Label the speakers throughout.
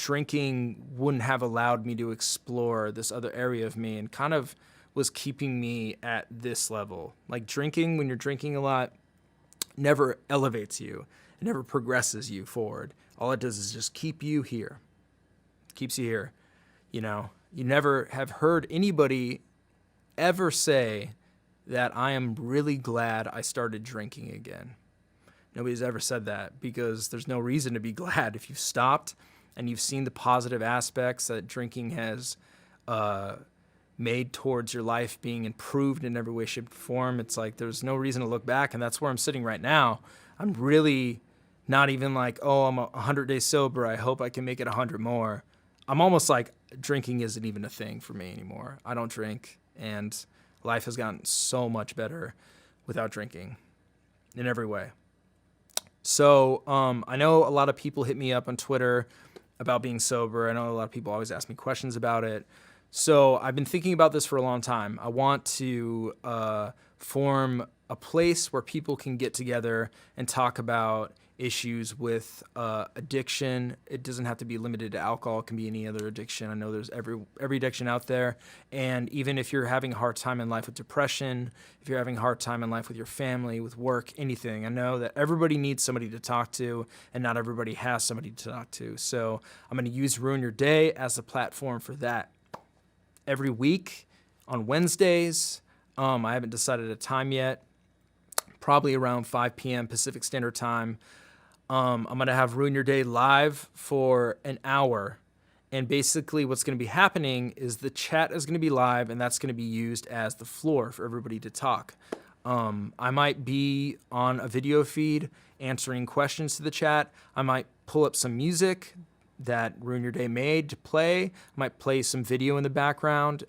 Speaker 1: drinking wouldn't have allowed me to explore this other area of me and kind of was keeping me at this level. Like drinking, when you're drinking a lot, never elevates you. It never progresses you forward. All it does is just keep you here. Keeps you here. You know, you never have heard anybody ever say that I am really glad I started drinking again. Nobody's ever said that because there's no reason to be glad if you've stopped and you've seen the positive aspects that drinking has made towards your life being improved in every way, shape, or form. It's like there's no reason to look back, and that's where I'm sitting right now. I'm really not even like, oh, I'm 100 days sober. I hope I can make it 100 more. I'm almost like drinking isn't even a thing for me anymore. I don't drink, and life has gotten so much better without drinking in every way. So I know a lot of people hit me up on Twitter about being sober. I know a lot of people always ask me questions about it. So I've been thinking about this for a long time. I want to form a place where people can get together and talk about issues with addiction. It doesn't have to be limited to alcohol. It can be any other addiction. I know there's every addiction out there. And even if you're having a hard time in life with depression, if you're having a hard time in life with your family, with work, anything, I know that everybody needs somebody to talk to, and not everybody has somebody to talk to. So I'm going to use Ruin Your Day as a platform for that. Every week on Wednesdays, I haven't decided a time yet, probably around 5 p.m. Pacific Standard Time. I'm going to have Ruin Your Day live for an hour. And basically what's going to be happening is the chat is going to be live, and that's going to be used as the floor for everybody to talk. I might be on a video feed answering questions to the chat. I might pull up some music that Ruin Your Day made to play. I might play some video in the background.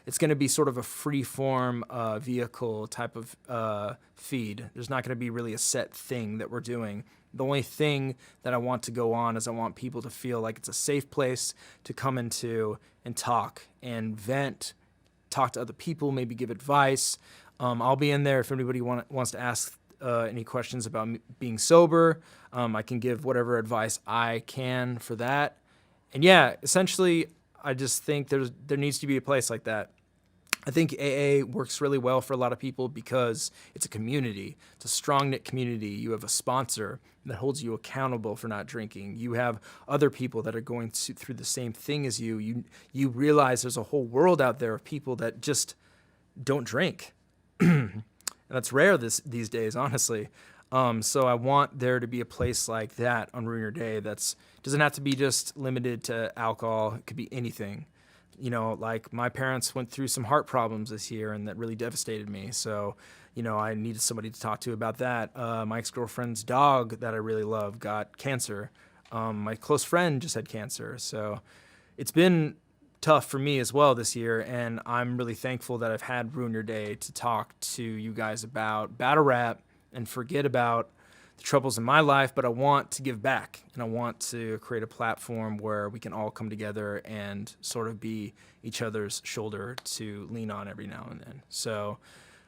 Speaker 1: It's going to be sort of a free-form vehicle type of feed. There's not going to be really a set thing that we're doing. The only thing that I want to go on is I want people to feel like it's a safe place to come into and talk and vent, talk to other people, maybe give advice. I'll be in there if anybody wants to ask any questions about being sober. I can give whatever advice I can for that. And yeah, essentially, I just think there needs to be a place like that. I think AA works really well for a lot of people because it's a community. It's a strong-knit community. You have a sponsor that holds you accountable for not drinking. You have other people that are going through the same thing as you. You realize there's a whole world out there of people that just don't drink. And that's rare these days, honestly. So I want there to be a place like that on Ruin Your Day doesn't have to be just limited to alcohol. It could be anything. You know, like my parents went through some heart problems this year, and that really devastated me. So, you know, I needed somebody to talk to about that. My ex-girlfriend's dog that I really love got cancer. My close friend just had cancer. So it's been tough for me as well this year, and I'm really thankful that I've had Ruin Your Day to talk to you guys about battle rap and forget about the troubles in my life, but I want to give back, and I want to create a platform where we can all come together and sort of be each other's shoulder to lean on every now and then. So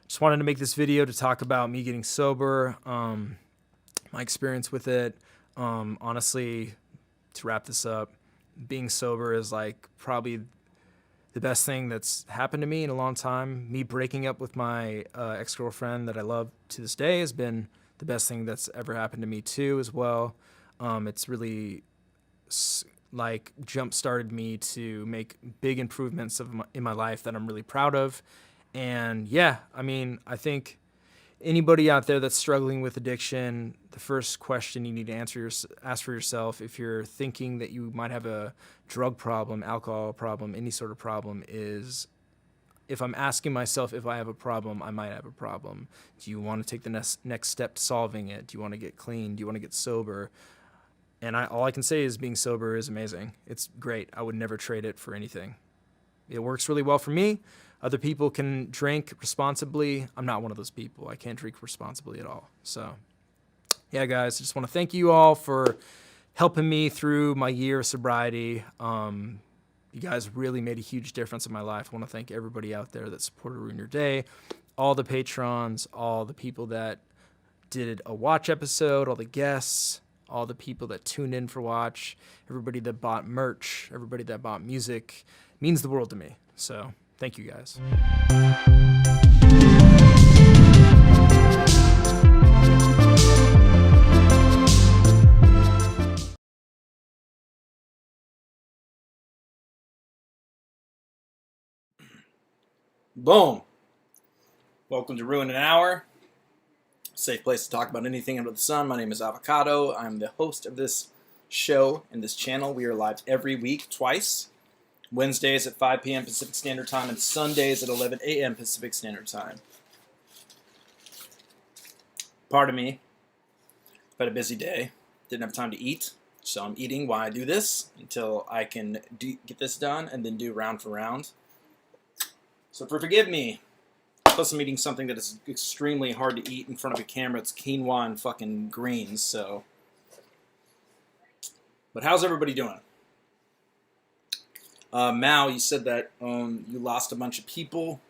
Speaker 1: just wanted to make this video to talk about me getting sober, my experience with it. Honestly, to wrap this up, being sober is like probably the best thing that's happened to me in a long time. Me breaking up with my ex-girlfriend that I love to this day has been the best thing that's ever happened to me too as well. It's really like jump-started me to make big improvements in my life that I'm really proud of. And yeah, I mean, I think anybody out there that's struggling with addiction, the first question you need to ask for yourself, if you're thinking that you might have a drug problem, alcohol problem, any sort of problem, is if I'm asking myself if I have a problem, I might have a problem. Do you want to take the next step to solving it? Do you want to get clean? Do you want to get sober? And all I can say is being sober is amazing. It's great. I would never trade it for anything. It works really well for me. Other people can drink responsibly. I'm not one of those people. I can't drink responsibly at all. So yeah, guys, I just want to thank you all for helping me through my year of sobriety. You guys really made a huge difference in my life. I want to thank everybody out there that supported Ruin Your Day, all the patrons, all the people that did a watch episode, all the guests, all the people that tuned in for watch, everybody that bought merch, everybody that bought music. It means the world to me. So thank you guys. Boom. Welcome to Ruin an Hour. Safe place to talk about anything under the sun. My name is Avocado. I'm the host of this show and this channel. We are live every week, twice. Wednesdays at 5 p.m. Pacific Standard Time and Sundays at 11 a.m. Pacific Standard Time. Pardon me. I've had a busy day. Didn't have time to eat. So I'm eating while I do this until I can get this done and then do round for round. So forgive me. Plus I'm eating something that is extremely hard to eat in front of a camera. It's quinoa and fucking greens, so. But how's everybody doing? Mao, you said that you lost a bunch of people.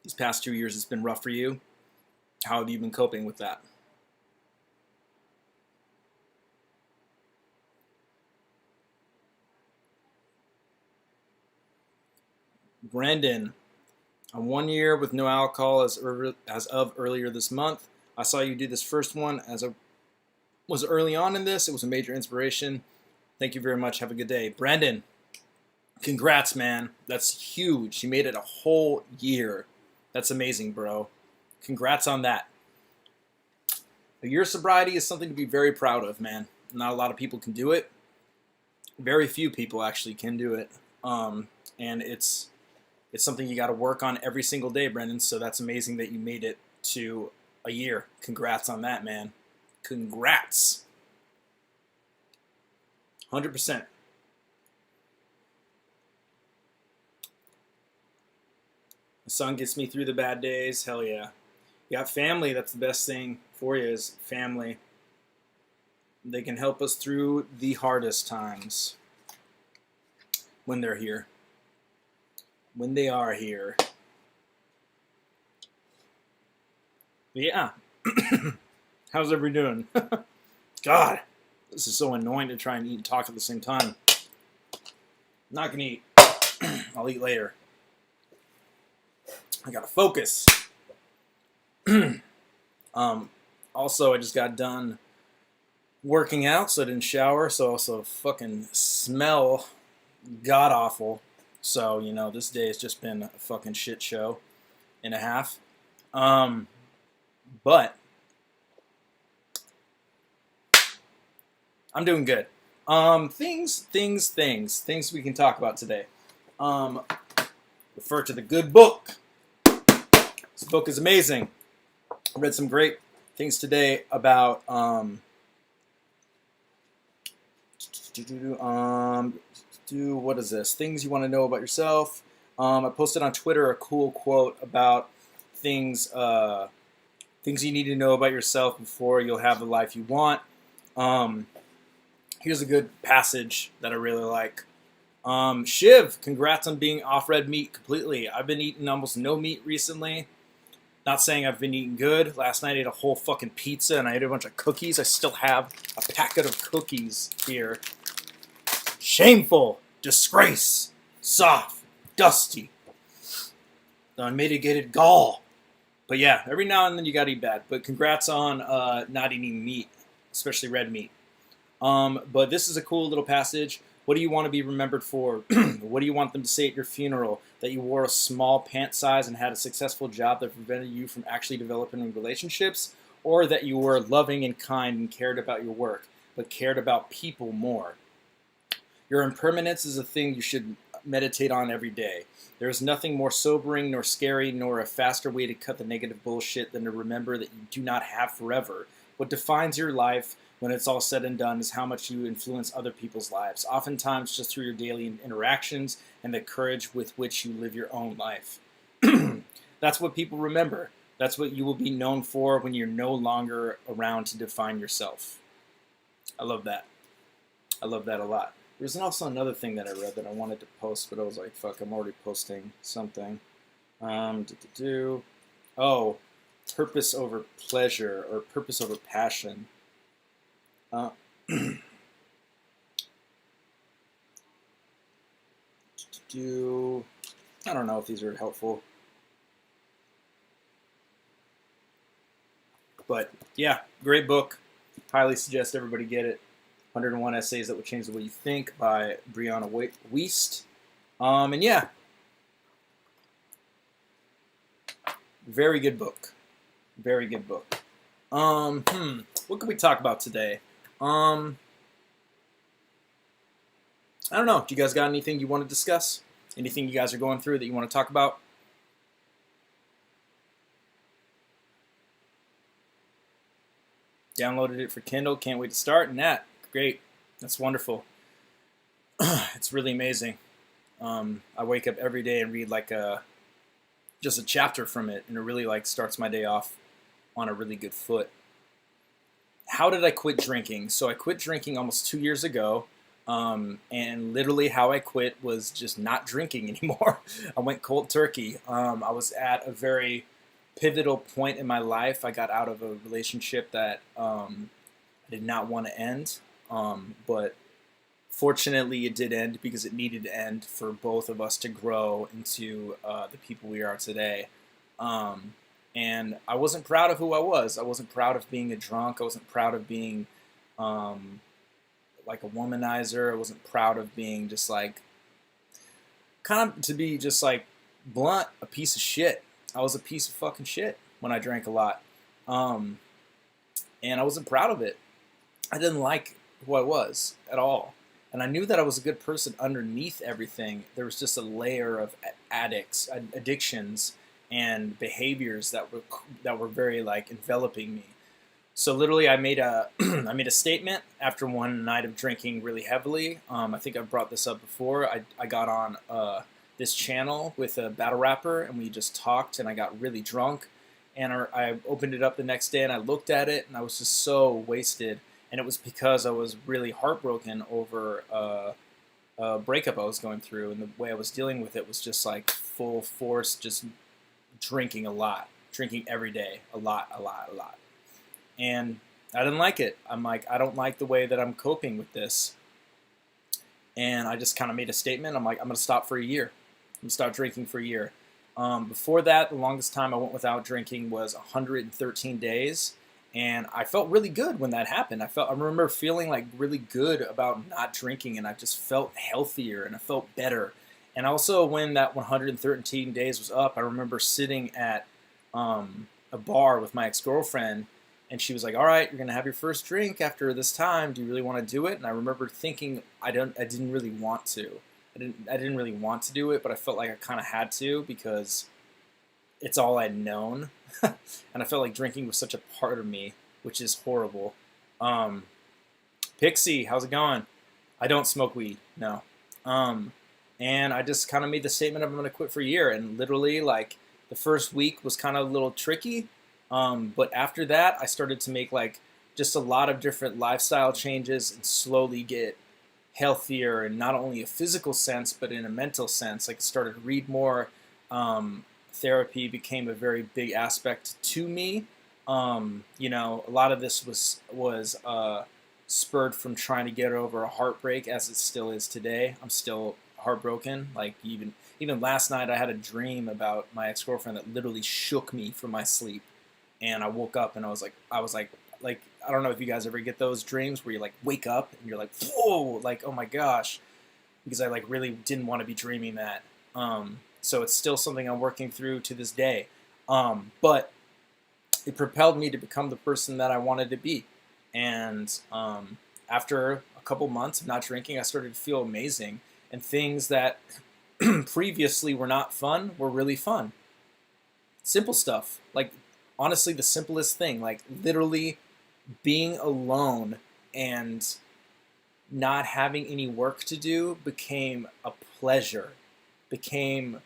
Speaker 1: These past 2 years it's been rough for you. How have you been coping with that? Brandon, I'm 1 year with no alcohol as of earlier this month. I saw you do this first one as I was early on in this. It was a major inspiration. Thank you very much. Have a good day. Brandon, congrats, man. That's huge. You made it a whole year. That's amazing, bro. Congrats on that. A year of sobriety is something to be very proud of, man. Not a lot of people can do it. Very few people actually can do it. And it's something you got to work on every single day, Brendan. So that's amazing that you made it to a year. Congrats on that, man. Congrats. 100%. The sun gets me through the bad days. Hell yeah. You got family. That's the best thing for you is family. They can help us through the hardest times when they're here. When they are here. Yeah. How's everybody doing? God, this is so annoying to try and eat and talk at the same time. I'm not gonna eat. I'll eat later. I gotta focus. Also, I just got done working out, so I didn't shower, so I also fucking smell god awful. So, you know, this day has just been a fucking shit show and a half. But I'm doing good. Things we can talk about today. Refer to the good book. This book is amazing. I read some great things today about what is this? Things you want to know about yourself. I posted on Twitter a cool quote about things you need to know about yourself before you'll have the life you want. Here's a good passage that I really like. Shiv, congrats on being off red meat completely. I've been eating almost no meat recently. Not saying I've been eating good. Last night I ate a whole fucking pizza and I ate a bunch of cookies. I still have a packet of cookies here. Shameful, disgrace, soft, dusty, the unmitigated gall. But yeah, every now and then you gotta eat bad. But congrats on not eating meat, especially red meat. But this is a cool little passage. What do you want to be remembered for? What do you want them to say at your funeral? That you wore a small pant size and had a successful job that prevented you from actually developing relationships? Or that you were loving and kind and cared about your work, but cared about people more? Your impermanence is a thing you should meditate on every day. There is nothing more sobering nor scary nor a faster way to cut the negative bullshit than to remember that you do not have forever. What defines your life when it's all said and done is how much you influence other people's lives, oftentimes just through your daily interactions and the courage with which you live your own life. That's what people remember. That's what you will be known for when you're no longer around to define yourself. I love that. I love that a lot. There's also another thing that I read that I wanted to post, but I was like, fuck, I'm already posting something. Oh, purpose over pleasure or purpose over passion.
Speaker 2: I don't know if these are helpful. But yeah, great book. Highly suggest everybody get it. 101 Essays That Will Change the Way You Think by Brianna Wiest. And yeah, very good book. Very good book. What can we talk about today? I don't know. Do you guys got anything you want to discuss? Anything you guys are going through that you want to talk about? Downloaded it for Kindle. Can't wait to start. And that, great. That's wonderful. It's really amazing. I wake up every day and read like just a chapter from it, and it really like starts my day off on a really good foot. How did I quit drinking? So I quit drinking almost 2 years ago. And literally how I quit was just not drinking anymore. I went cold turkey. I was at a very pivotal point in my life. I got out of a relationship that I did not want to end, but fortunately it did end because it needed to end for both of us to grow into the people we are today. And I wasn't proud of who I was. I wasn't proud of being a drunk. I wasn't proud of being like a womanizer. I wasn't proud of being just like, kind of, to be just like blunt, a piece of shit. I was a piece of fucking shit when I drank a lot. And I wasn't proud of it. I didn't like who I was at all. And I knew that I was a good person underneath everything. There was just a layer of addictions, and behaviors that were very like enveloping me. So literally, I made a I made a statement after one night of drinking really heavily. I think I've brought this up before. I got on this channel with a battle rapper, and we just talked, and I got really drunk. And I opened it up the next day, and I looked at it, and I was just so wasted. And it was because I was really heartbroken over a breakup I was going through, and the way I was dealing with it was just like full force, just drinking a lot, drinking every day, a lot. And I didn't like it. I'm like, I don't like the way that I'm coping with this. And I just kind of made a statement. I'm like, I'm going to stop for a year. I'm going to stop drinking for a year. Before that, the longest time I went without drinking was 113 days. And I felt really good when that happened. I remember feeling like really good about not drinking, and I just felt healthier and I felt better. And also when that 113 days was up, I remember sitting at a bar with my ex-girlfriend, and she was like, all right, you're going to have your first drink after this time. Do you really want to do it? And I remember thinking I didn't really want to. I didn't really want to do it, but I felt like I kind of had to because it's all I'd known. And I felt like drinking was such a part of me, which is horrible. Pixie, how's it going? I don't smoke weed, no. And I just kind of made the statement of I'm going to quit for a year. And literally, like, the first week was kind of a little tricky. But after that, I started to make, like, just a lot of different lifestyle changes and slowly get healthier in not only a physical sense, but in a mental sense. Like, I started to read more. Therapy became a very big aspect to me. You know, a lot of this was spurred from trying to get over a heartbreak, as it still is today. I'm still heartbroken. Like even last night, I had a dream about my ex-girlfriend that literally shook me from my sleep, and I woke up and I was like I don't know if you guys ever get those dreams where you like wake up and you're like, whoa, like, oh my gosh, because I like really didn't want to be dreaming that. So it's still something I'm working through to this day. But it propelled me to become the person that I wanted to be. And after a couple months of not drinking, I started to feel amazing. And things that previously were not fun were really fun. Simple stuff. Like, honestly, the simplest thing. Like, literally being alone and not having any work to do became a pleasure. Became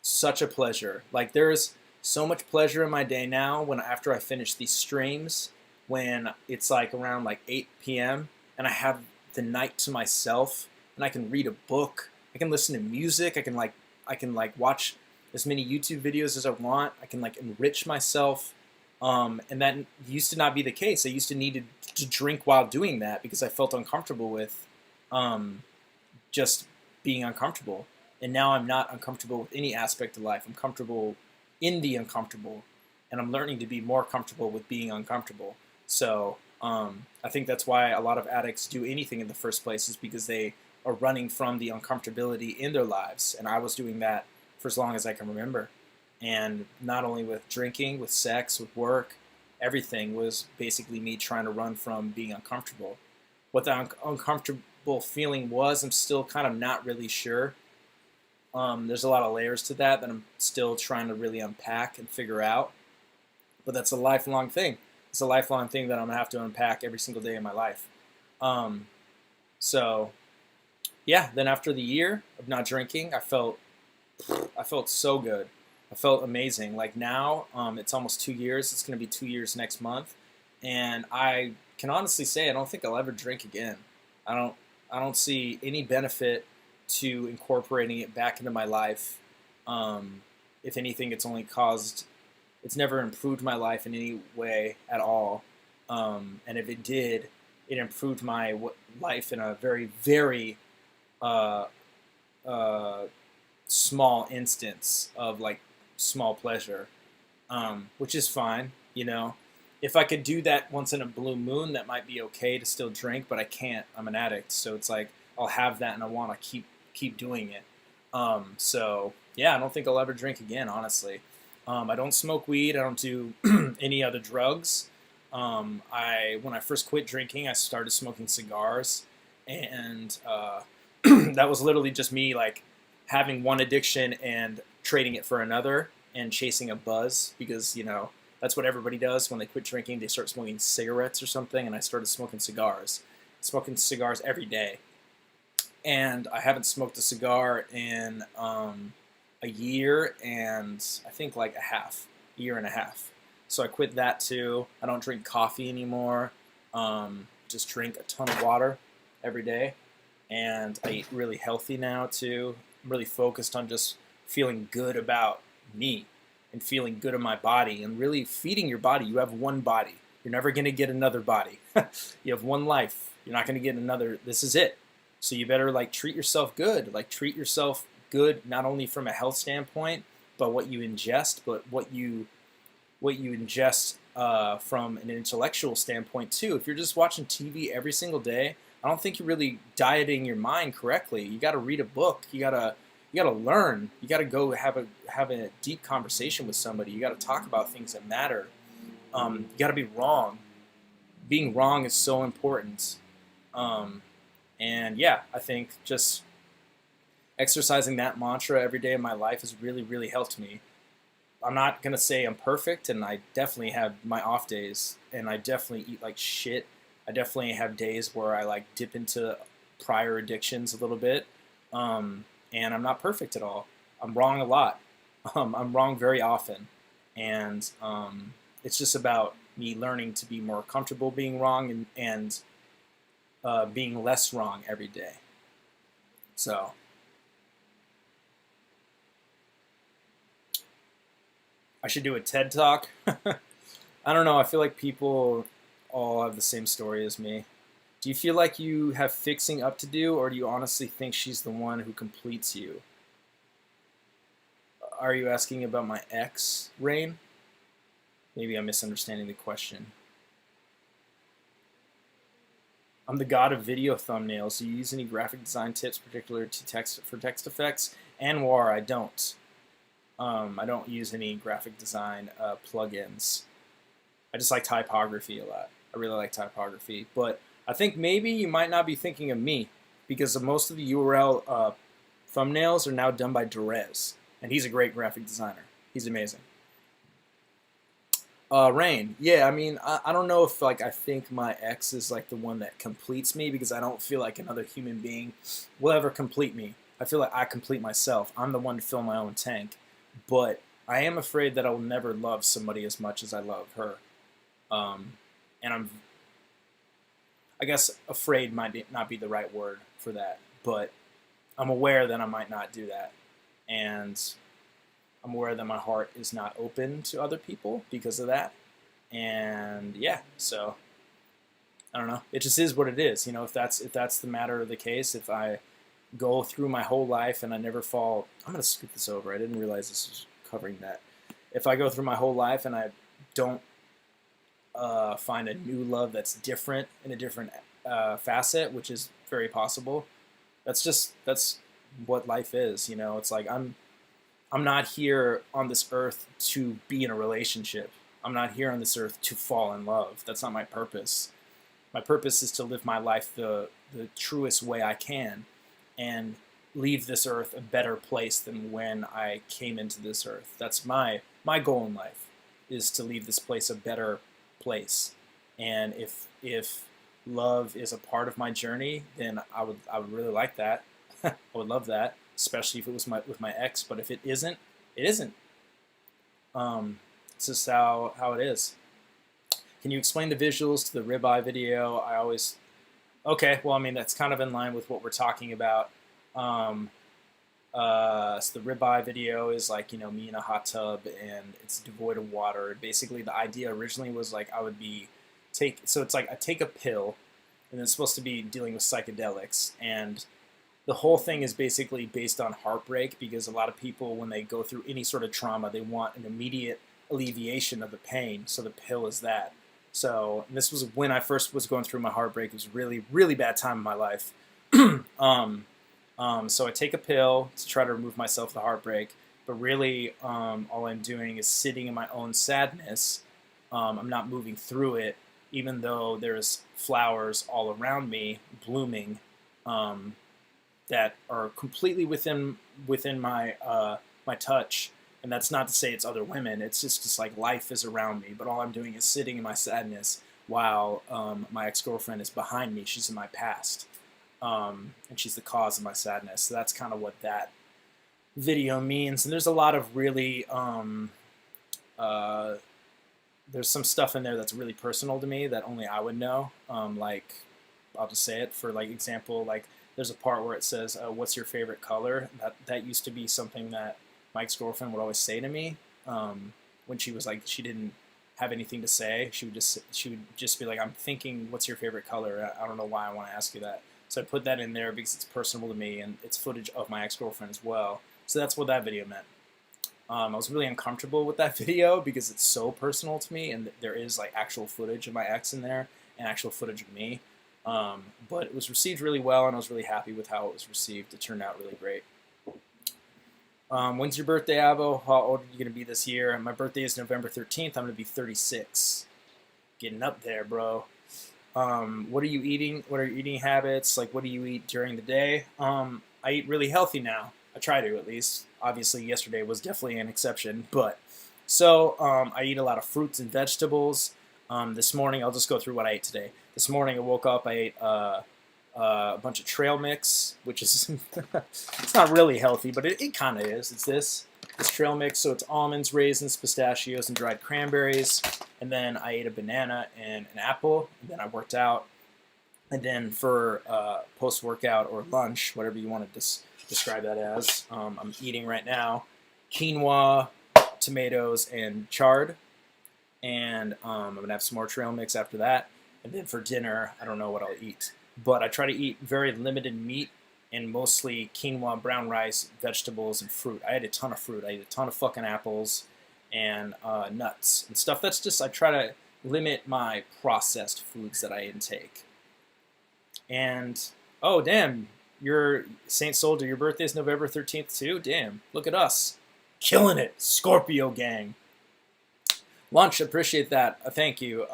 Speaker 2: such a pleasure. Like, there's so much pleasure in my day now when after I finish these streams, when it's like around like 8 p.m. and I have the night to myself and I can read a book, I can listen to music, I can like watch as many YouTube videos as I want, I can like enrich myself, And that used to not be the case. I used to need to drink while doing that because I felt uncomfortable with just being uncomfortable. And now I'm not uncomfortable with any aspect of life. I'm comfortable in the uncomfortable, and I'm learning to be more comfortable with being uncomfortable. So I think that's why a lot of addicts do anything in the first place, is because they are running from the uncomfortability in their lives. And I was doing that for as long as I can remember. And not only with drinking, with sex, with work, everything was basically me trying to run from being uncomfortable. What the uncomfortable feeling was, I'm still kind of not really sure. There's a lot of layers to that I'm still trying to really unpack and figure out. But that's a lifelong thing. It's a lifelong thing that I'm gonna have to unpack every single day of my life. Um, so yeah, then after the year of not drinking, I felt so good. I felt amazing. Like now, it's almost 2 years. It's gonna be 2 years next month, and I can honestly say I don't think I'll ever drink again. I don't. I don't see any benefit to incorporating it back into my life. If anything, it's never improved my life in any way at all. And if it did, it improved my life in a very, very uh, uh, small instance of like small pleasure, which is fine. You know, if I could do that once in a blue moon, that might be okay to still drink, but I can't. I'm an addict, so it's like I'll have that, and I want to keep doing it. So yeah, I don't think I'll ever drink again, honestly. I don't smoke weed. I don't do any other drugs. I when I first quit drinking, I started smoking cigars, and that was literally just me like having one addiction and trading it for another and chasing a buzz, because that's what everybody does when they quit drinking. They start smoking cigarettes or something, and I started smoking cigars every day. And I haven't smoked a cigar in a year and I think like a year and a half. So I quit that too. I don't drink coffee anymore. Just drink a ton of water every day, and I eat really healthy now too. I'm really focused on just feeling good about me and feeling good in my body and really feeding your body. You have one body. You're never going to get another body. You have one life. You're not going to get another. This is it. So you better like treat yourself good. Like treat yourself good, not only from a health standpoint, but what you ingest, but what you ingest from an intellectual standpoint too. If you're just watching TV every single day, I don't think you're really dieting your mind correctly. You got to read a book. You gotta learn. You gotta go have a deep conversation with somebody. You gotta talk about things that matter. You gotta be wrong. Being wrong is so important. And yeah, I think just exercising that mantra every day of my life has really, really helped me. I'm not gonna say I'm perfect, and I definitely have my off days, and I definitely eat like shit. I definitely have days where I like dip into prior addictions a little bit, and I'm not perfect at all. I'm wrong a lot. I'm wrong very often, and it's just about me learning to be more comfortable being wrong and being less wrong every day. So. I should do a TED Talk. I don't know. I feel like people all have the same story as me. Do you feel like you have fixing up to do, or do you honestly think she's the one who completes you? Are you asking about my ex, Rain? Maybe I'm misunderstanding the question. I'm the god of video thumbnails. Do you use any graphic design tips, particular to text effects? Anwar, I don't. I don't use any graphic design plugins. I just like typography a lot. I really like typography. But I think maybe you might not be thinking of me, because most of the URL thumbnails are now done by Derez. And he's a great graphic designer. He's amazing. Rain. Yeah, I mean, I don't know if like I think my ex is like the one that completes me, because I don't feel like another human being will ever complete me. I feel like I complete myself. I'm the one to fill my own tank. But I am afraid that I will never love somebody as much as I love her. And I guess afraid might not be the right word for that, but I'm aware that I might not do that. And I'm aware that my heart is not open to other people because of that. And yeah, so I don't know. It just is what it is. You know, if that's the matter of the case, if I go through my whole life and I never fall, I'm gonna scoot this over. I didn't realize this was covering that. If I go through my whole life and I don't find a new love that's different in a different facet, which is very possible, that's what life is. You know, it's like I'm not here on this earth to be in a relationship. I'm not here on this earth to fall in love. That's not my purpose. My purpose is to live my life the truest way I can and leave this earth a better place than when I came into this earth. That's my goal in life, is to leave this place a better place. And if love is a part of my journey, then I would really like that. I would love that, especially if it was with my ex. But if it isn't, it isn't. It's just how it is. Can you explain the visuals to the ribeye video? Okay, well, I mean, that's kind of in line with what we're talking about. So the ribeye video is like, you know, me in a hot tub and it's devoid of water. Basically, the idea originally was like so it's like I take a pill and it's supposed to be dealing with psychedelics. And the whole thing is basically based on heartbreak, because a lot of people, when they go through any sort of trauma, they want an immediate alleviation of the pain. So the pill is that. So this was when I first was going through my heartbreak. It was a really, really bad time in my life. So I take a pill to try to remove myself the heartbreak. But really, all I'm doing is sitting in my own sadness. I'm not moving through it, even though there's flowers all around me blooming that are completely within my my touch. And that's not to say it's other women. It's just like life is around me. But all I'm doing is sitting in my sadness while my ex-girlfriend is behind me. She's in my past. And she's the cause of my sadness. So that's kind of what that video means. And there's a lot of really, there's some stuff in there that's really personal to me that only I would know. Like, I'll just say it for like example, like there's a part where it says, what's your favorite color? That used to be something that my ex-girlfriend would always say to me when she was like, she didn't have anything to say. She would just be like, I'm thinking, what's your favorite color? I don't know why I want to ask you that. So I put that in there because it's personal to me, and it's footage of my ex-girlfriend as well. So that's what that video meant. I was really uncomfortable with that video because it's so personal to me, and there is like actual footage of my ex in there and actual footage of me. But it was received really well, and I was really happy with how it was received. It turned out really great. When's your birthday, Avo? How old are you going to be this year? My birthday is November 13th. I'm going to be 36. Getting up there, bro. What are you eating? What are your eating habits? Like, what do you eat during the day? I eat really healthy now. I try to, at least. Obviously, yesterday was definitely an exception. But so I eat a lot of fruits and vegetables. This morning, I'll just go through what I ate today. This morning, I woke up. I ate a bunch of trail mix, which is it's not really healthy, but it kind of is. It's this trail mix. So it's almonds, raisins, pistachios, and dried cranberries. And then I ate a banana and an apple. And then I worked out. And then for post-workout or lunch, whatever you want to describe that as, I'm eating right now quinoa, tomatoes, and chard. And I'm going to have some more trail mix after that. And then for dinner, I don't know what I'll eat. But I try to eat very limited meat and mostly quinoa, brown rice, vegetables, and fruit. I ate a ton of fruit. I ate a ton of fucking apples and nuts and stuff. That's just, I try to limit my processed foods that I intake. And, oh, damn, your Saint Soldier, your birthday is November 13th too? Damn, look at us. Killing it. Scorpio gang. Lunch, appreciate that. Thank you.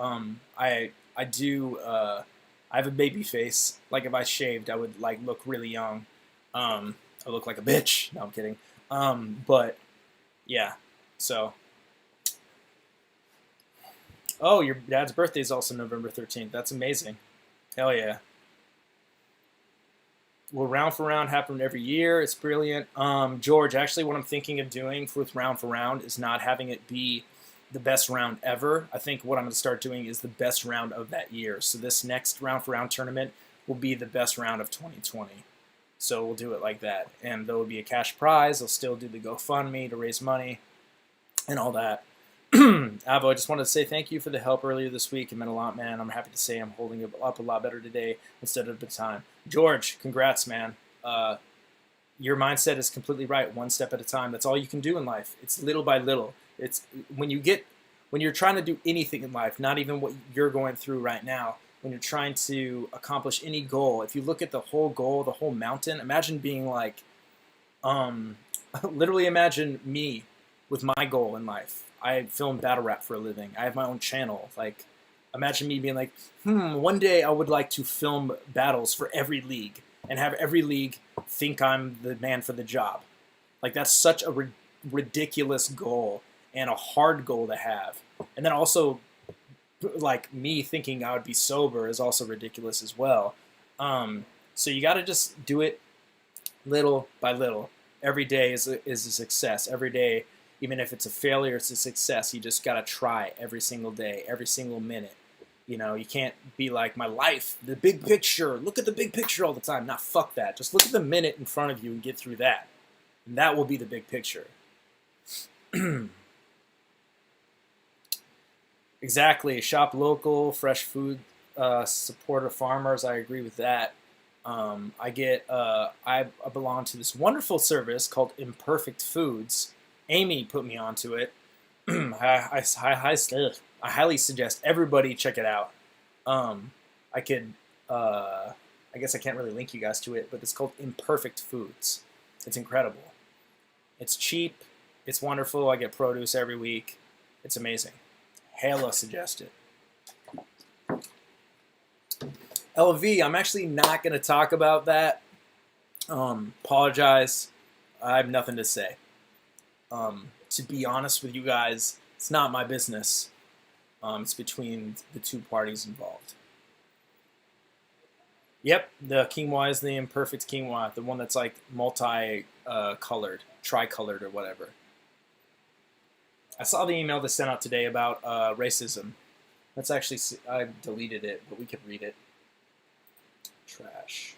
Speaker 2: I do, I have a baby face. Like, if I shaved, I would, like, look really young. I look like a bitch. No, I'm kidding. But, yeah, so. Oh, your dad's birthday is also November 13th. That's amazing. Hell yeah. Will Round for Round happen every year? It's brilliant. George, actually what I'm thinking of doing with Round for Round is not having it be the best round ever. I think what I'm going to start doing is the best round of that year. So this next Round for Round tournament will be the best round of 2020. So we'll do it like that. And there will be a cash prize. I'll still do the GoFundMe to raise money and all that. Avo, I just wanted to say thank you for the help earlier this week. It meant a lot, man. I'm happy to say I'm holding it up a lot better today instead of the time. George, congrats, man. Your mindset is completely right. One step at a time. That's all you can do in life. It's little by little. It's when you're trying to do anything in life, not even what you're going through right now, when you're trying to accomplish any goal, if you look at the whole goal, the whole mountain, imagine being like, literally imagine me with my goal in life. I film battle rap for a living. I have my own channel. Like, imagine me being like, one day I would like to film battles for every league and have every league think I'm the man for the job. Like, that's such a ridiculous goal and a hard goal to have. And then also, like, me thinking I would be sober is also ridiculous as well. So you got to just do it little by little. Every day is a success. Every day, even if it's a failure, it's a success. You just got to try every single day, every single minute. You know, you can't be like, my life, the big picture, look at the big picture all the time. Nah, fuck that. Just look at the minute in front of you and get through that. And that will be the big picture. Exactly. Shop local, fresh food, support of farmers. I agree with that. I belong to this wonderful service called Imperfect Foods. Amy put me onto it. I highly suggest everybody check it out. I guess I can't really link you guys to it, but it's called Imperfect Foods. It's incredible. It's cheap. It's wonderful. I get produce every week. It's amazing. Hella suggest it. LV, I'm actually not going to talk about that. Apologize. I have nothing to say. To be honest with you guys, it's not my business. It's between the two parties involved. Yep, the quinoa is the imperfect quinoa, the one that's like multi-colored, tricolored or whatever. I saw the email they sent out today about racism. That's actually, I deleted it, but we could read it. Trash.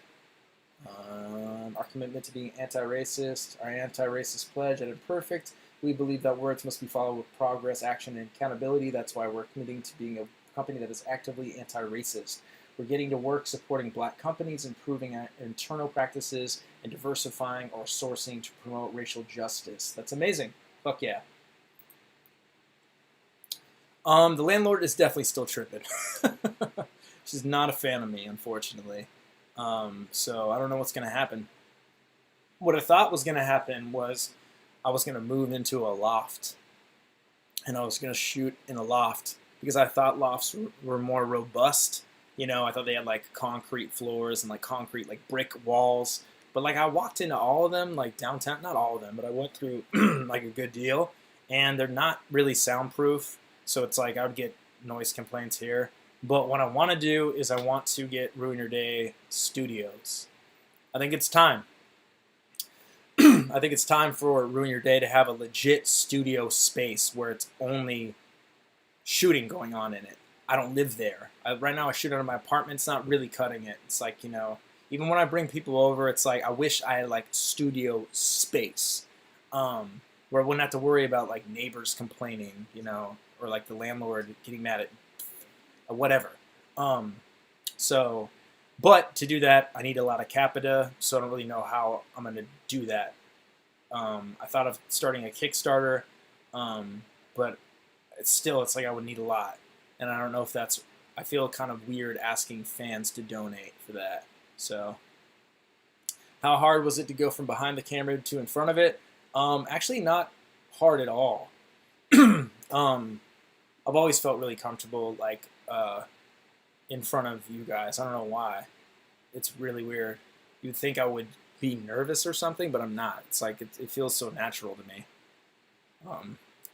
Speaker 2: Our commitment to being anti-racist, our anti-racist pledge at Imperfect. We believe that words must be followed with progress, action, and accountability. That's why we're committing to being a company that is actively anti-racist. We're getting to work supporting black companies, improving our internal practices, and diversifying our sourcing to promote racial justice. That's amazing. Fuck yeah. The landlord is definitely still tripping. She's not a fan of me, unfortunately. So I don't know what's going to happen. What I thought was going to happen was I was going to move into a loft. And I was going to shoot in a loft because I thought lofts were more robust. You know, I thought they had like concrete floors and like concrete, like brick walls. But like I walked into all of them, like downtown, not all of them, but I went through like a good deal. And they're not really soundproof. So it's like I would get noise complaints here. But what I want to do is I want to get Ruin Your Day Studios. I think it's time. I think it's time for Ruin Your Day to have a legit studio space where it's only shooting going on in it. I don't live there. Right now I shoot out of my apartment. It's not really cutting it. It's like, you know, even when I bring people over, it's like I wish I had like studio space where I wouldn't have to worry about like neighbors complaining, you know, or like the landlord getting mad at whatever. But to do that, I need a lot of capita, so I don't really know how I'm going to do that. I thought of starting a Kickstarter, but it's like I would need a lot. And I don't know if that's, I feel kind of weird asking fans to donate for that. So, how hard was it to go from behind the camera to in front of it? Actually not hard at all. I've always felt really comfortable, like, in front of you guys. I don't know why. It's really weird. You'd think I would be nervous or something, but I'm not. It's like, it feels so natural to me.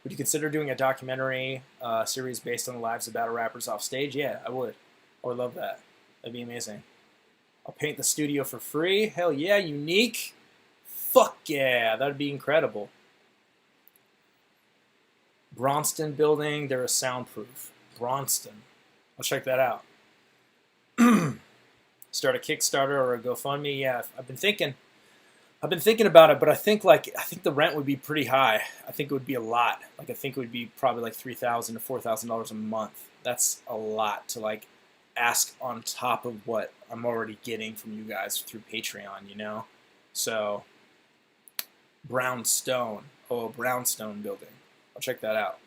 Speaker 2: Would you consider doing a documentary series based on the lives of battle rappers off stage? Yeah, I would. I would love that. That'd be amazing. I'll paint the studio for free. Hell yeah, unique. Fuck yeah, that'd be incredible. Braunston building, they're a soundproof. Braunston. I'll check that out. Start a Kickstarter or a GoFundMe. Yeah, I've been thinking. I've been thinking about it, but I think the rent would be pretty high. I think it would be a lot. Like I think it would be probably like $3,000 to $4,000 a month. That's a lot to like ask on top of what I'm already getting from you guys through Patreon, you know? So Brownstone. Oh, Brownstone building. I'll check that out.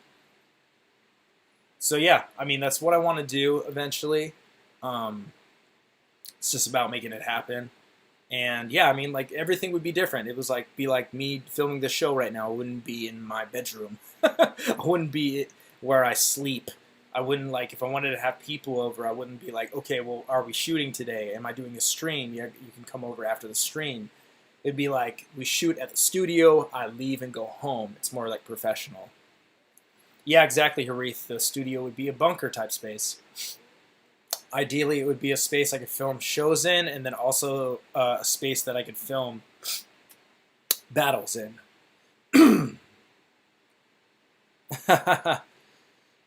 Speaker 2: So yeah, I mean that's what I want to do eventually. It's just about making it happen. And yeah, I mean, like everything would be different. It was like be like me filming the show right now. I wouldn't be in my bedroom. I wouldn't be where I sleep. I wouldn't like if I wanted to have people over. I wouldn't be like, okay, well, are we shooting today? Am I doing a stream? Yeah, you can come over after the stream. It'd be like we shoot at the studio. I leave and go home. It's more like professional. Yeah, exactly, Harith. The studio would be a bunker type space. Ideally, it would be a space I could film shows in, and then also a space that I could film battles in.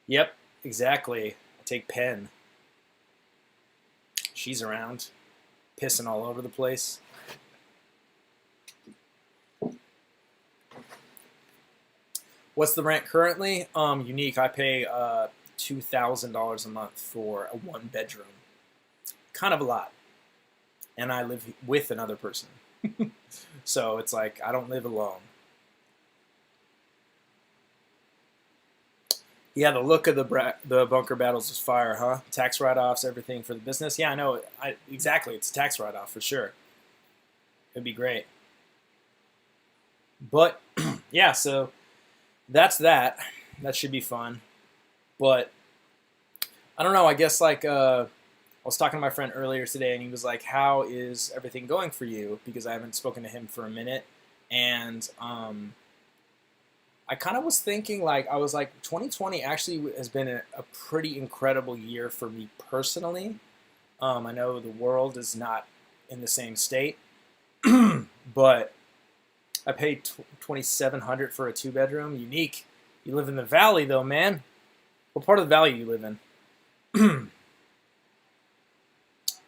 Speaker 2: Yep, exactly. I take Pen. She's around, pissing all over the place. What's the rent currently? Unique. I pay $2,000 a month for a one bedroom. Kind of a lot. And I live with another person. So it's like I don't live alone. Yeah, the look of the bunker battles is fire, huh? Tax write-offs, everything for the business. Yeah, I know. Exactly. It's a tax write-off for sure. It'd be great. But yeah, so that's that. That should be fun. But I don't know. I guess like I was talking to my friend earlier today, and he was like, "How is everything going for you?" Because I haven't spoken to him for a minute, and I kind of was thinking like I was like 2020 actually has been a pretty incredible year for me personally. I know the world is not in the same state, but I paid $2,700 for a 2 bedroom. Unique. You live in the valley though, man. What part of the valley do you live in?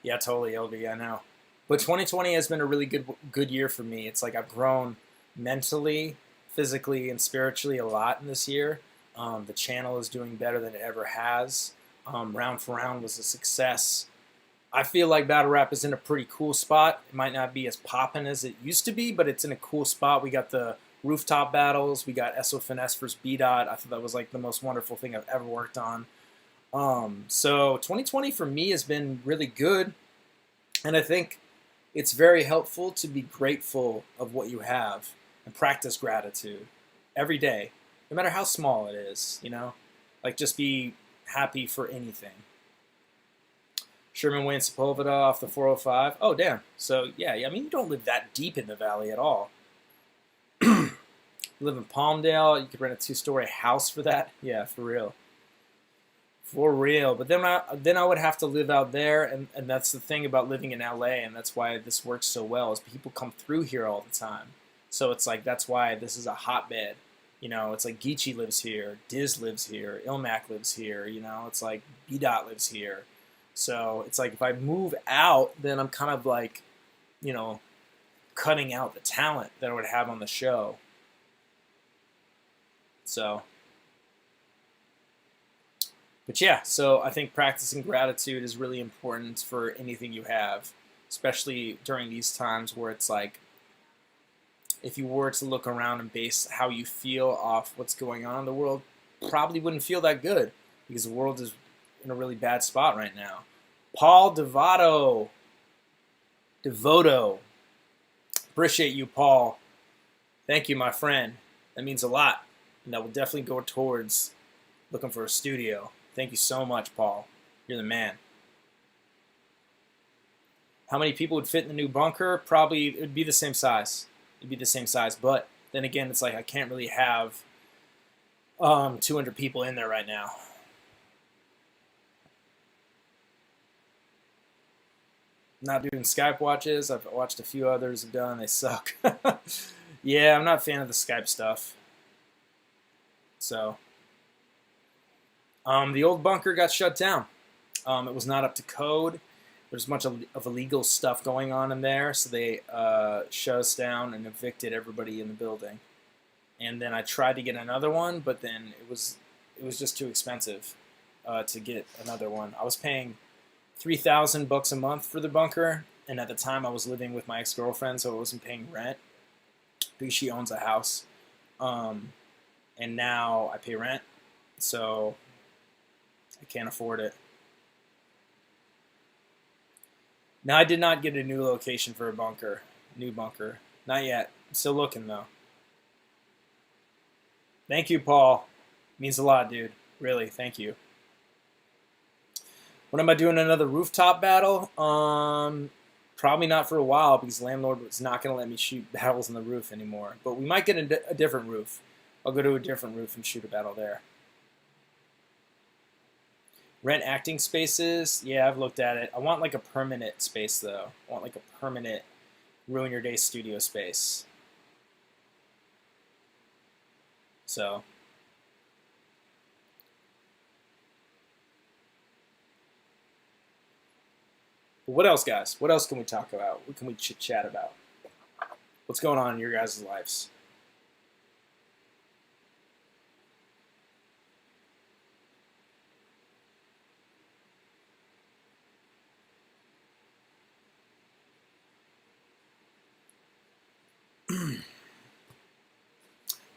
Speaker 2: Yeah, totally, LV. I know. But 2020 has been a really good year for me. It's like I've grown mentally, physically, and spiritually a lot in this year. The channel is doing better than it ever has. Round for Round was a success. I feel like battle rap is in a pretty cool spot. It might not be as poppin' as it used to be, but it's in a cool spot. We got the rooftop battles. We got SO Finesse versus B-Dot. I thought that was like the most wonderful thing I've ever worked on. So 2020 for me has been really good. And I think it's very helpful to be grateful of what you have and practice gratitude every day, no matter how small it is, you know? Like just be happy for anything. Sherman Wayne Sepulveda off the 405. Oh, damn. So, yeah, I mean, you don't live that deep in the valley at all. You live in Palmdale. You could rent a 2-story house for that. Yeah, for real. For real. But then I would have to live out there, and that's the thing about living in LA, and that's why this works so well, is people come through here all the time. So it's like, that's why this is a hotbed. You know, it's like Geechee lives here, Diz lives here, Ilmac lives here, you know, it's like B-Dot lives here. So it's like if I move out, then I'm kind of like, you know, cutting out the talent that I would have on the show. So, but yeah, so I think practicing gratitude is really important for anything you have, especially during these times where it's like, if you were to look around and base how you feel off what's going on in the world, probably wouldn't feel that good because the world is in a really bad spot right now. Paul Devoto. Appreciate you, Paul. Thank you, my friend. That means a lot. And that will definitely go towards looking for a studio. Thank you so much, Paul. You're the man. How many people would fit in the new bunker? Probably it would be the same size. It'd be the same size. But then again, it's like I can't really have 200 people in there right now. Not doing Skype watches. I've watched a few others have done. They suck. Yeah, I'm not a fan of the Skype stuff. So, the old bunker got shut down. It was not up to code, there's a bunch of illegal stuff going on in there, so they shut us down and evicted everybody in the building. And then I tried to get another one, but then it was just too expensive to get another one. I was paying $3,000 a month for the bunker, and at the time I was living with my ex-girlfriend, so I wasn't paying rent because she owns a house. And now I pay rent, so I can't afford it. Now, I did not get a new location for a bunker. New bunker. Not yet. I'm still looking, though. Thank you, Paul. Means a lot, dude. Really, thank you. When am I doing another rooftop battle? Probably not for a while because the landlord was not going to let me shoot battles on the roof anymore. But we might get a different roof. I'll go to a different roof and shoot a battle there. Rent acting spaces. Yeah, I've looked at it. I want like a permanent space, though. I want like a permanent Ruin Your Day studio space. So. But what else, guys? What else can we talk about? What can we chit-chat about? What's going on in your guys' lives?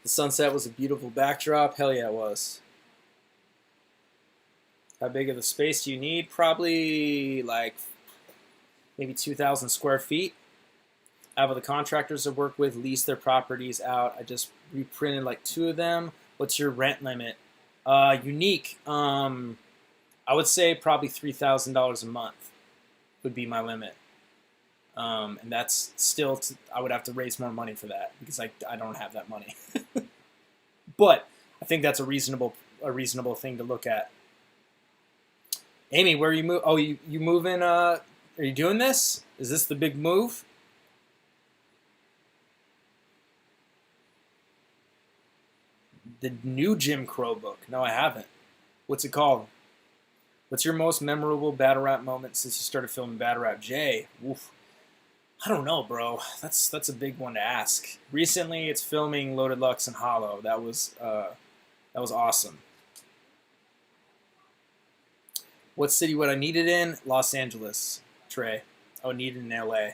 Speaker 2: The sunset was a beautiful backdrop. Hell yeah, it was. How big of the space do you need? Probably like maybe 2,000 square feet. I have the contractors I work with lease their properties out. I just reprinted like 2 of them. What's your rent limit? Unique. I would say probably $3,000 a month would be my limit. And that's still, I would have to raise more money for that because I don't have that money. But I think that's a reasonable thing to look at. Amy, where are you move? Oh, you moving? Are you doing this? Is this the big move? The new Jim Crow book. No, I haven't. What's it called? What's your most memorable battle rap moment since you started filming battle rap? Jay, oof. I don't know, bro. That's a big one to ask. Recently, it's filming Loaded Lux and Hollow. That was awesome. What city would I need it in? Los Angeles, Trey. I would need it in LA.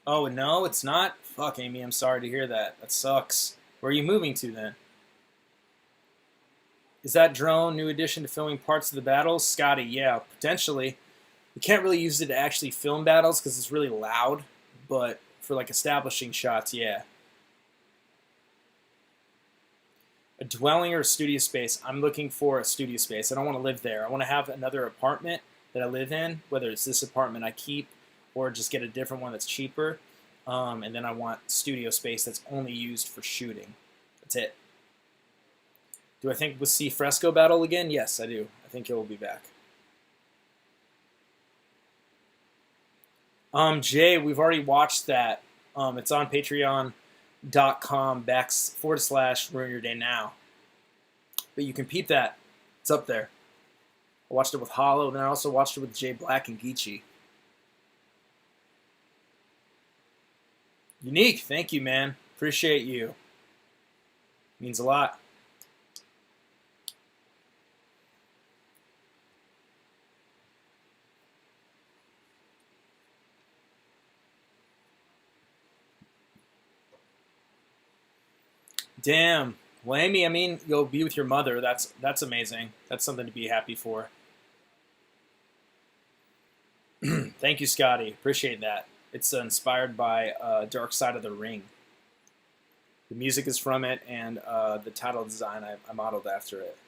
Speaker 2: Oh, no, it's not? Fuck, Amy, I'm sorry to hear that. That sucks. Where are you moving to then? Is that drone new addition to filming parts of the battles? Scotty, yeah, potentially. We can't really use it to actually film battles because it's really loud, but for like establishing shots, yeah. A dwelling or a studio space? I'm looking for a studio space. I don't want to live there. I want to have another apartment that I live in, whether it's this apartment I keep or just get a different one that's cheaper. And then I want studio space that's only used for shooting. That's it. Do I think we'll see Fresco battle again? Yes, I do. I think it will be back. Jay, we've already watched that. It's on patreon.com/Ruin Your Day Now. But you can peep that. It's up there. I watched it with Hollow, then I also watched it with Jay Black and Geechee. Unique, thank you, man. Appreciate you. Means a lot. Damn. Well, Amy, I mean, you'll be with your mother. That's amazing. That's something to be happy for. Thank you, Scotty. Appreciate that. It's inspired by Dark Side of the Ring. The music is from it, and the title design I modeled after it.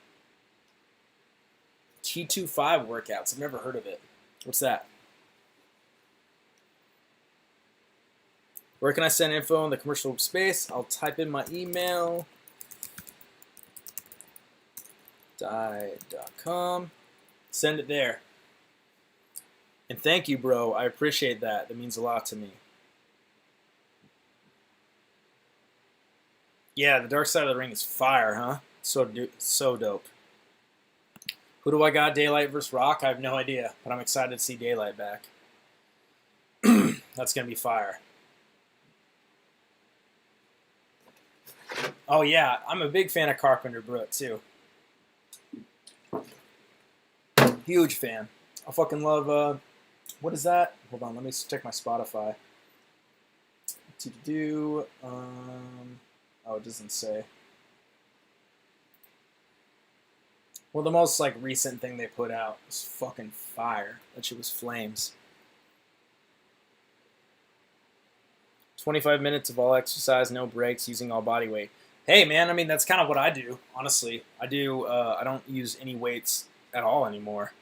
Speaker 2: T25 workouts. I've never heard of it. What's that? Where can I send info in the commercial space? I'll type in my email. Die.com. Send it there. And thank you, bro. I appreciate that. That means a lot to me. Yeah, the Dark Side of the Ring is fire, huh? So dope. Who do I got? Daylight versus Rock? I have no idea, but I'm excited to see Daylight back. That's going to be fire. Oh, yeah. I'm a big fan of Carpenter Brut, too. Huge fan. I fucking love, what is that? Hold on, let me check my Spotify. Oh, it doesn't say. Well, the most, like, recent thing they put out was fucking fire. That shit was flames. 25 minutes of all exercise, no breaks, using all body weight. Hey, man, I mean, that's kind of what I do, honestly. I don't use any weights at all anymore.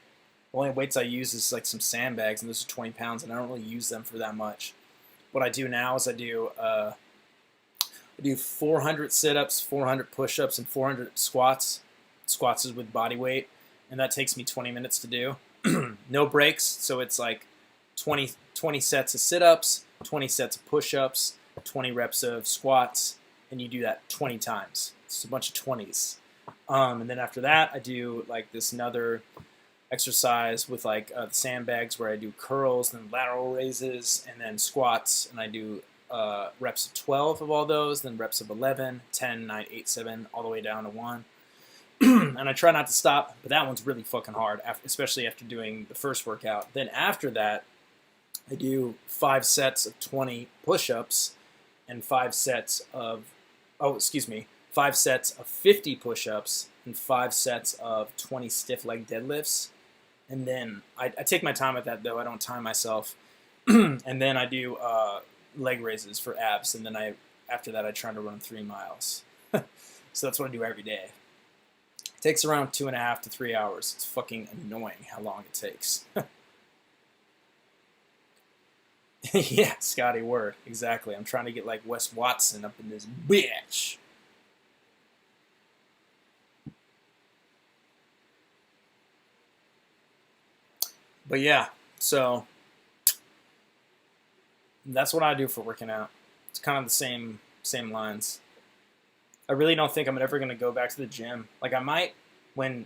Speaker 2: The only weights I use is, like, some sandbags, and those are 20 pounds, and I don't really use them for that much. What I do now is I do 400 sit-ups, 400 push-ups, and 400 squats. Squats is with body weight, and that takes me 20 minutes to do. No breaks, so it's like 20 sets of sit-ups, 20 sets of push-ups, 20 reps of squats, and you do that 20 times. It's a bunch of 20s. And then after that, I do like this another exercise with like the sandbags where I do curls, then lateral raises, and then squats, and I do reps of 12 of all those, then reps of 11, 10, 9, 8, 7, all the way down to 1. And I try not to stop, but that one's really fucking hard, especially after doing the first workout. Then after that, I do 5 sets of 20 push-ups and 5 sets of 50 push-ups and 5 sets of 20 stiff leg deadlifts. And then I take my time with that, though. I don't time myself. And then I do leg raises for abs. And then after that, I try to run 3 miles. So that's what I do every day. It takes around 2.5 to 3 hours. It's fucking annoying how long it takes. Yeah, Scotty, word. Exactly. I'm trying to get like Wes Watson up in this bitch. But yeah, so that's what I do for working out. It's kind of the same lines. I really don't think I'm ever going to go back to the gym. Like I might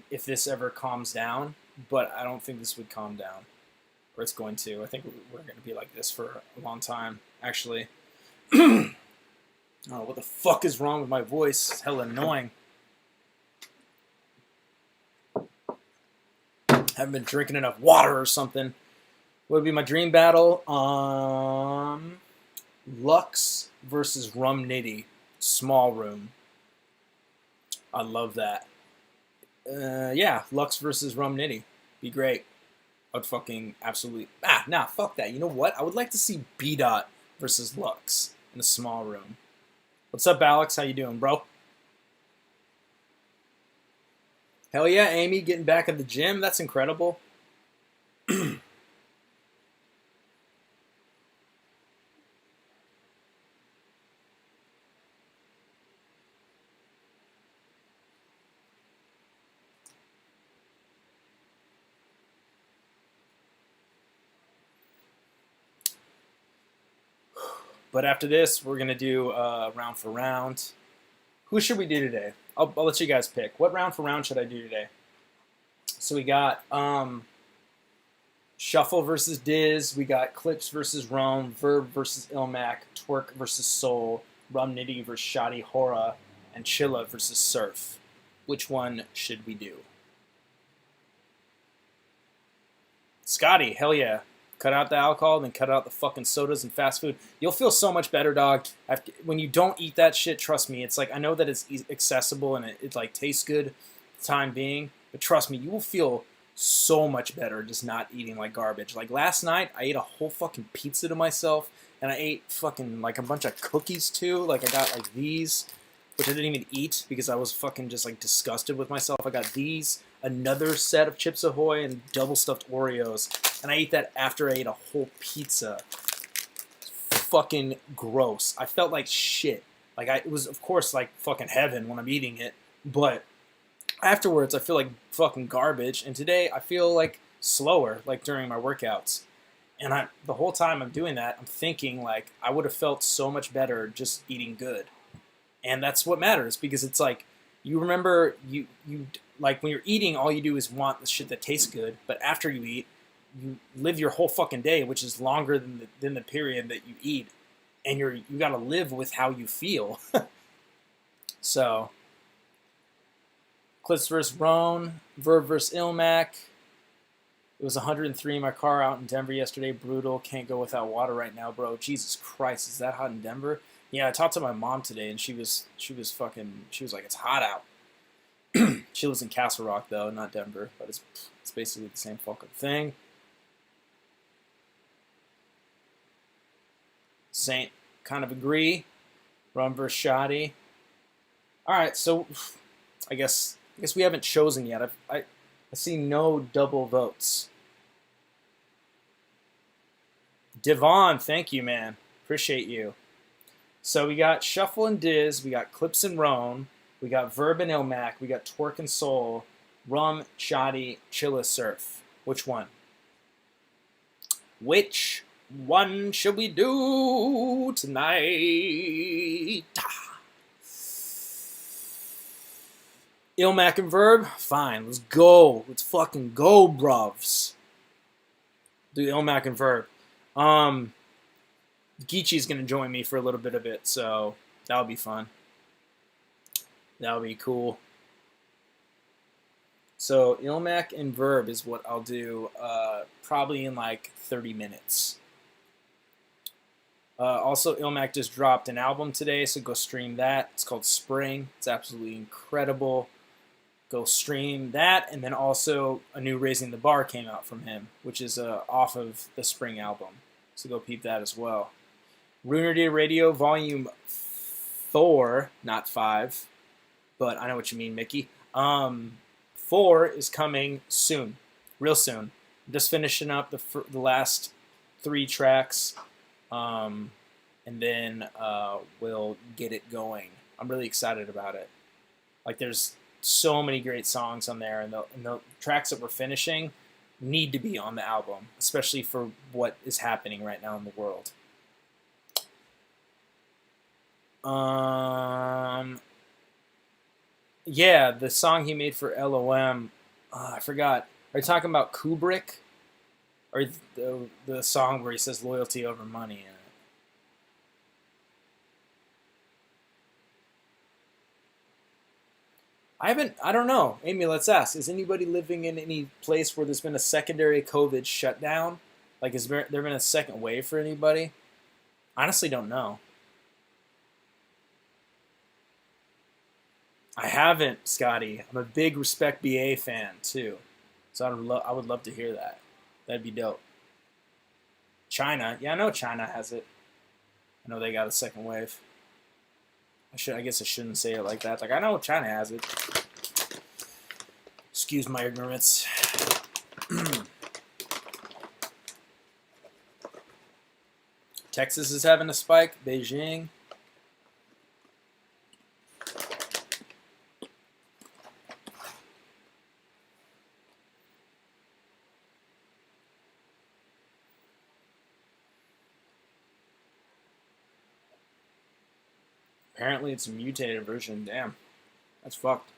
Speaker 2: if this ever calms down, but I don't think this would calm down. Or it's going to. I think we're going to be like this for a long time, actually. Oh, what the fuck is wrong with my voice? It's hella annoying. Haven't been drinking enough water or something. What would be my dream battle? Lux versus Rum Nitty. Small room. I love that. Yeah, Lux versus Rum Nitty. Be great. I'd fucking absolutely... fuck that. You know what? I would like to see B-Dot versus Lux in a small room. What's up, Alex? How you doing, bro? Hell yeah, Amy, getting back at the gym. That's incredible. But after this, we're going to do round for round. Who should we do today? I'll let you guys pick. What round for round should I do today? So we got Shuffle versus Diz. We got Clips versus Rome. Verb versus Ilmac. Twerk versus Soul. Rum Nitty versus Shoddy Hora. And Chilla versus Surf. Which one should we do? Scotty, hell yeah. Cut out the alcohol, then cut out the fucking sodas and fast food. You'll feel so much better, dog. When you don't eat that shit, trust me. It's like, I know that it's accessible and it like tastes good for the time being, but trust me, you will feel so much better just not eating like garbage. Like last night, I ate a whole fucking pizza to myself, and I ate fucking like a bunch of cookies too. Like I got like these, which I didn't even eat because I was fucking just like disgusted with myself. I got these, another set of Chips Ahoy, and double stuffed Oreos. And I ate that after I ate a whole pizza. Fucking gross. I felt like shit. Like it was, of course, like fucking heaven when I'm eating it. But afterwards, I feel like fucking garbage. And today, I feel like slower, like during my workouts. And the whole time I'm doing that, I'm thinking like I would have felt so much better just eating good. And that's what matters, because it's like, you remember, like when you're eating, all you do is want the shit that tastes good. But after you eat, you live your whole fucking day, which is longer than the period that you eat, and you got to live with how you feel. So, Clips versus Roan, Verb versus Ilmac. It was 103 in my car out in Denver yesterday. Brutal. Can't go without water right now, bro. Jesus Christ, is that hot in Denver? Yeah, I talked to my mom today, and she was like, it's hot out. She lives in Castle Rock though, not Denver, but it's basically the same fucking thing. Saint, kind of agree. Rum versus Shoddy. All right, so I guess we haven't chosen yet. I see no double votes. Devon, thank you, man. Appreciate you. So we got Shuffle and Diz, we got Clips and Roan, we got Verb and Ilmac, we got Twerk and Soul, Rum, Shoddy, Chilla Surf. Which one? Which one should we do tonight? Ilmac and Verb? Fine, let's go. Let's fucking go, bruvs. Do Ilmac and Verb. Geechee's gonna join me for a little bit of it, so that'll be fun. That'll be cool. So Ilmac and Verb is what I'll do probably in like 30 minutes. Also, Ilmac just dropped an album today, so go stream that. It's called Spring. It's absolutely incredible. Go stream that, and then also a new Raising the Bar came out from him, which is off of the Spring album. So go peep that as well. Ruiner Day Radio Volume 4, not 5, but I know what you mean, Mickey. 4 is coming soon, real soon. I'm just finishing up the last 3 tracks, and then we'll get it going. I'm really excited about it. Like, there's so many great songs on there, and the tracks that we're finishing need to be on the album, especially for what is happening right now in the world. Yeah, the song he made for LOM, I forgot. Are you talking about Kubrick? Or the song where he says loyalty over money in it? I don't know. Amy, let's ask. Is anybody living in any place where there's been a secondary COVID shutdown? Like, has there been a second wave for anybody? Honestly, don't know. I haven't, Scotty. I'm a big Respect BA fan, too. So I would love to hear that. That'd be dope. China. Yeah, I know China has it. I know they got a second wave. I guess I shouldn't say it like that. Like, I know China has it. Excuse my ignorance. Texas is having a spike. Beijing. Apparently it's a mutated version. Damn. That's fucked.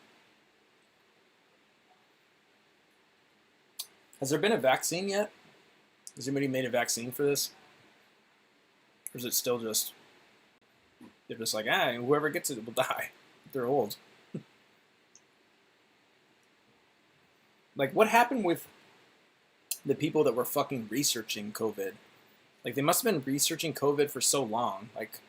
Speaker 2: Has there been a vaccine yet? Has anybody made a vaccine for this? Or is it still just... They're just like, whoever gets it will die. They're old. Like, what happened with the people that were fucking researching COVID? Like, they must have been researching COVID for so long. Like...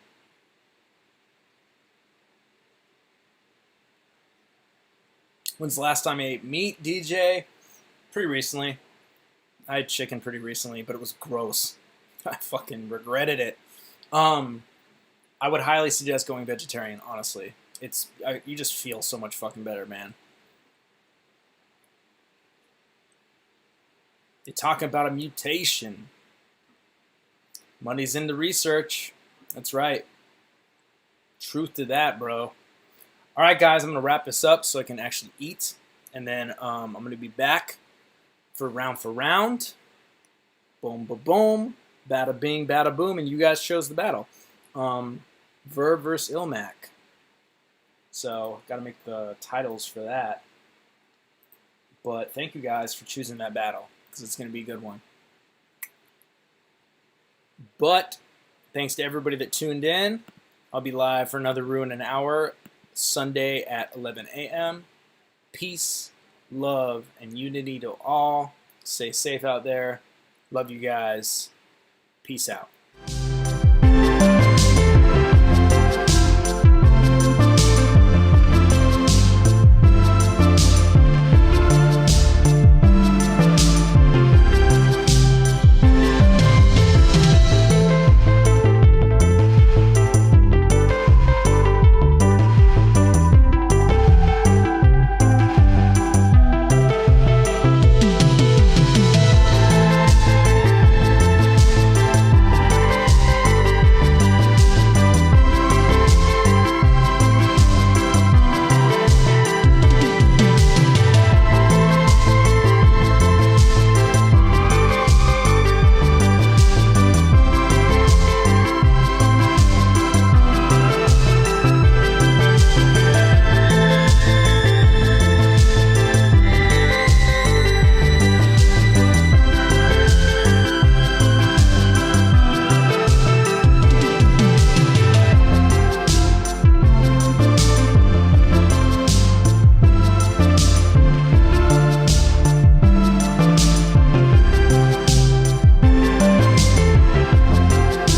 Speaker 2: When's the last time I ate meat, DJ? Pretty recently. I had chicken pretty recently, but it was gross. I fucking regretted it. I would highly suggest going vegetarian, honestly. You just feel so much fucking better, man. They're talking about a mutation. Money's in the research. That's right. Truth to that, bro. All right, guys, I'm going to wrap this up so I can actually eat. And then I'm going to be back for round. Boom, boom, boom. Bada bing, bada boom. And you guys chose the battle. Verb versus Ilmac. So, got to make the titles for that. But thank you guys for choosing that battle, because it's going to be a good one. But thanks to everybody that tuned in. I'll be live for another Ruin an Hour, Sunday at 11 a.m. Peace, love, and unity to all. Stay safe out there. Love you guys. Peace out.